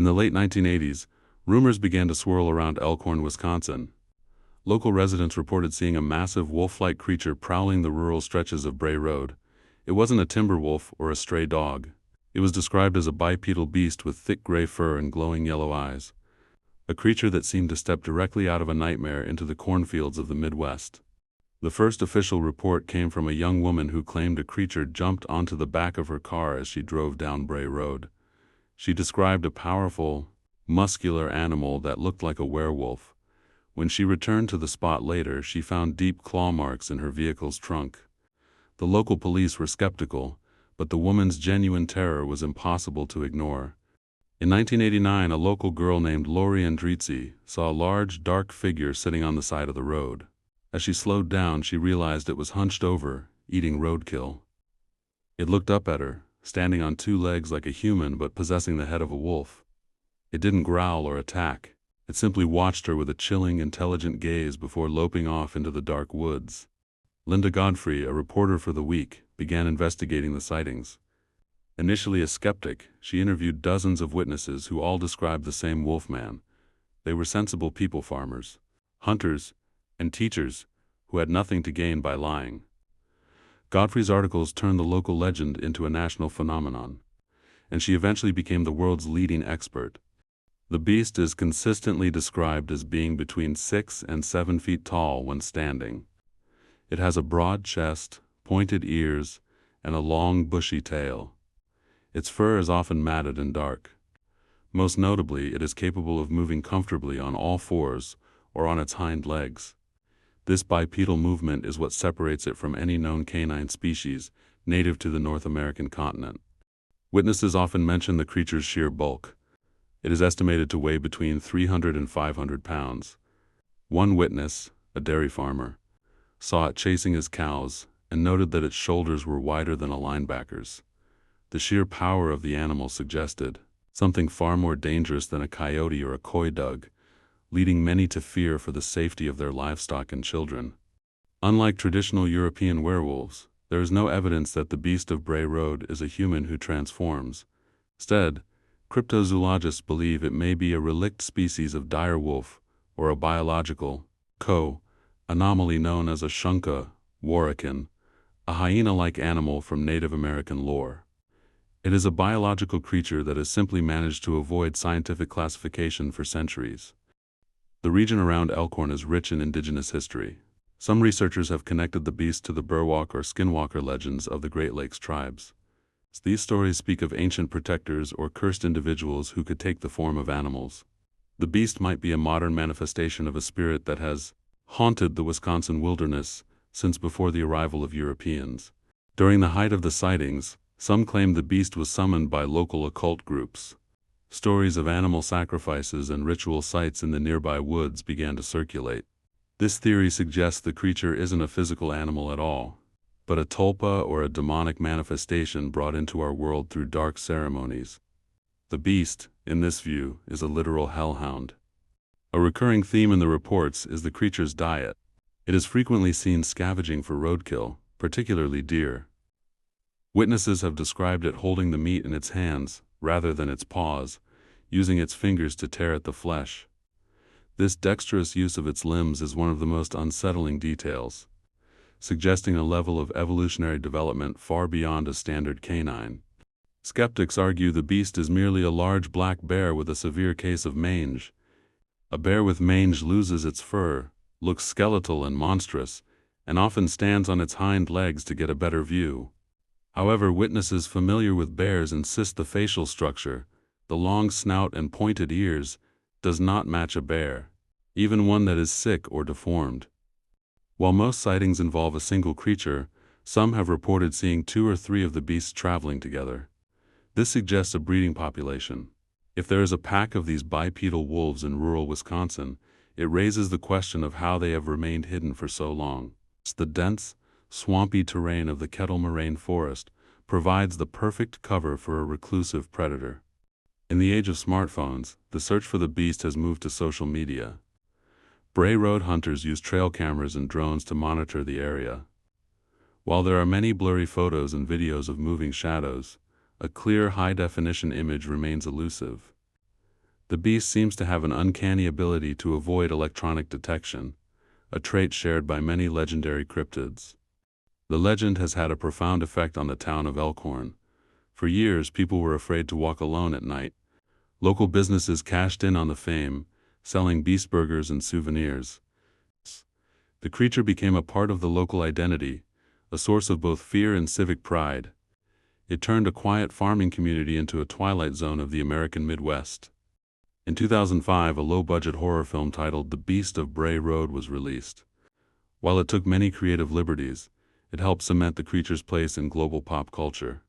In the late 1980s, rumors began to swirl around Elkhorn, Wisconsin. Local residents reported seeing a massive wolf-like creature prowling the rural stretches of Bray Road. It wasn't a timber wolf or a stray dog. It was described as a bipedal beast with thick gray fur and glowing yellow eyes. A creature that seemed to step directly out of a nightmare into the cornfields of the Midwest. The first official report came from a young woman who claimed a creature jumped onto the back of her car as she drove down Bray Road. She described a powerful, muscular animal that looked like a werewolf. When she returned to the spot later, she found deep claw marks in her vehicle's trunk. The local police were skeptical, but the woman's genuine terror was impossible to ignore. In 1989, a local girl named Lori Andrizzi saw a large, dark figure sitting on the side of the road. As she slowed down, she realized it was hunched over, eating roadkill. It looked up at her, standing on two legs like a human but possessing the head of a wolf. It didn't growl or attack. It simply watched her with a chilling, intelligent gaze before loping off into the dark woods. Linda Godfrey, a reporter for The Week, began investigating the sightings. Initially a skeptic, she interviewed dozens of witnesses who all described the same wolfman. They were sensible people farmers, hunters, and teachers who had nothing to gain by lying. Godfrey's articles turned the local legend into a national phenomenon, and she eventually became the world's leading expert. The beast is consistently described as being between 6 and 7 feet tall when standing. It has a broad chest, pointed ears, and a long, bushy tail. Its fur is often matted and dark. Most notably, it is capable of moving comfortably on all fours or on its hind legs. This bipedal movement is what separates it from any known canine species native to the North American continent. Witnesses often mention the creature's sheer bulk. It is estimated to weigh between 300 and 500 pounds. One witness, a dairy farmer, saw it chasing his cows and noted that its shoulders were wider than a linebacker's. The sheer power of the animal suggested something far more dangerous than a coyote or a coy dog, leading many to fear for the safety of their livestock and children. Unlike traditional European werewolves, there is no evidence that the beast of Bray Road is a human who transforms. Instead, cryptozoologists believe it may be a relict species of dire wolf or a biological anomaly known as a shunka warrakin, a hyena-like animal from Native American lore. It is a biological creature that has simply managed to avoid scientific classification for centuries. The region around Elkhorn is rich in indigenous history. Some researchers have connected the beast to the Burwalk or Skinwalker legends of the Great Lakes tribes. These stories speak of ancient protectors or cursed individuals who could take the form of animals. The beast might be a modern manifestation of a spirit that has haunted the Wisconsin wilderness since before the arrival of Europeans. During the height of the sightings, some claimed the beast was summoned by local occult groups. Stories of animal sacrifices and ritual sites in the nearby woods began to circulate. This theory suggests the creature isn't a physical animal at all, but a tulpa or a demonic manifestation brought into our world through dark ceremonies. The beast, in this view, is a literal hellhound. A recurring theme in the reports is the creature's diet. It is frequently seen scavenging for roadkill, particularly deer. Witnesses have described it holding the meat in its hands, rather than its paws, using its fingers to tear at the flesh. This dexterous use of its limbs is one of the most unsettling details, suggesting a level of evolutionary development far beyond a standard canine. Skeptics argue the beast is merely a large black bear with a severe case of mange. A bear with mange loses its fur, looks skeletal and monstrous, and often stands on its hind legs to get a better view. However, witnesses familiar with bears insist the facial structure, the long snout and pointed ears, does not match a bear, even one that is sick or deformed. While most sightings involve a single creature, some have reported seeing 2 or 3 of the beasts traveling together. This suggests a breeding population. If there is a pack of these bipedal wolves in rural Wisconsin, it raises the question of how they have remained hidden for so long. The dense, swampy terrain of the Kettle Moraine Forest provides the perfect cover for a reclusive predator. In the age of smartphones, the search for the beast has moved to social media. Bray Road hunters use trail cameras and drones to monitor the area. While there are many blurry photos and videos of moving shadows, a clear high-definition image remains elusive. The beast seems to have an uncanny ability to avoid electronic detection, a trait shared by many legendary cryptids. The legend has had a profound effect on the town of Elkhorn. For years, people were afraid to walk alone at night. Local businesses cashed in on the fame, selling beast burgers and souvenirs. The creature became a part of the local identity, a source of both fear and civic pride. It turned a quiet farming community into a twilight zone of the American Midwest. In 2005, a low-budget horror film titled The Beast of Bray Road was released. While it took many creative liberties, it helped cement the creature's place in global pop culture.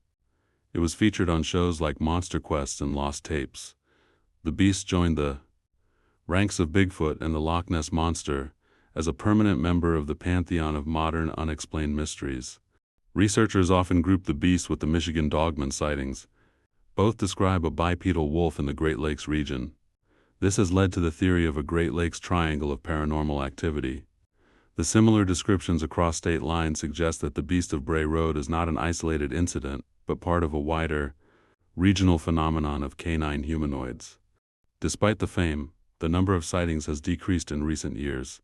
It was featured on shows like Monster Quest and Lost Tapes. The beast joined the ranks of Bigfoot and the Loch Ness Monster as a permanent member of the pantheon of modern unexplained mysteries. Researchers often group the beast with the Michigan Dogman sightings. Both describe a bipedal wolf in the Great Lakes region. This has led to the theory of a Great Lakes triangle of paranormal activity. The similar descriptions across state lines suggest that the Beast of Bray Road is not an isolated incident, but part of a wider, regional phenomenon of canine humanoids. Despite the fame, the number of sightings has decreased in recent years.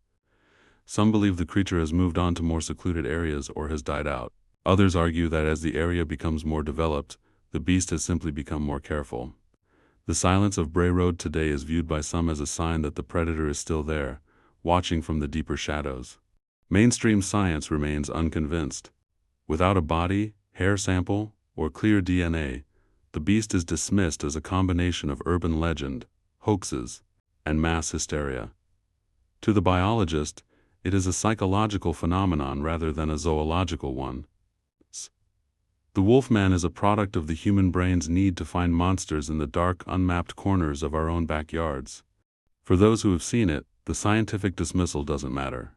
Some believe the creature has moved on to more secluded areas or has died out. Others argue that as the area becomes more developed, the beast has simply become more careful. The silence of Bray Road today is viewed by some as a sign that the predator is still there, watching from the deeper shadows. Mainstream science remains unconvinced. Without a body, hair sample, or clear DNA, the beast is dismissed as a combination of urban legend, hoaxes, and mass hysteria. To the biologist, it is a psychological phenomenon rather than a zoological one. The Wolfman is a product of the human brain's need to find monsters in the dark, unmapped corners of our own backyards. For those who have seen it, the scientific dismissal doesn't matter.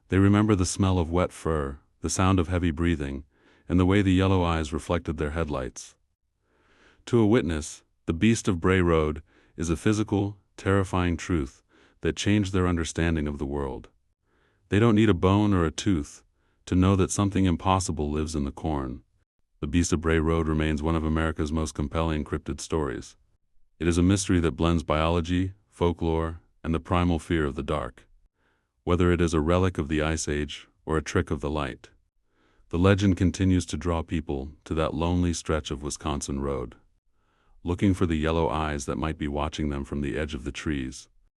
They remember the smell of wet fur, the sound of heavy breathing, and the way the yellow eyes reflected their headlights. To a witness, the Beast of Bray Road is a physical, terrifying truth that changed their understanding of the world. They don't need a bone or a tooth to know that something impossible lives in the corn. The Beast of Bray Road remains one of America's most compelling cryptid stories. It is a mystery that blends biology, folklore, and the primal fear of the dark. Whether it is a relic of the Ice Age or a trick of the light, the legend continues to draw people to that lonely stretch of Wisconsin road, looking for the yellow eyes that might be watching them from the edge of the trees.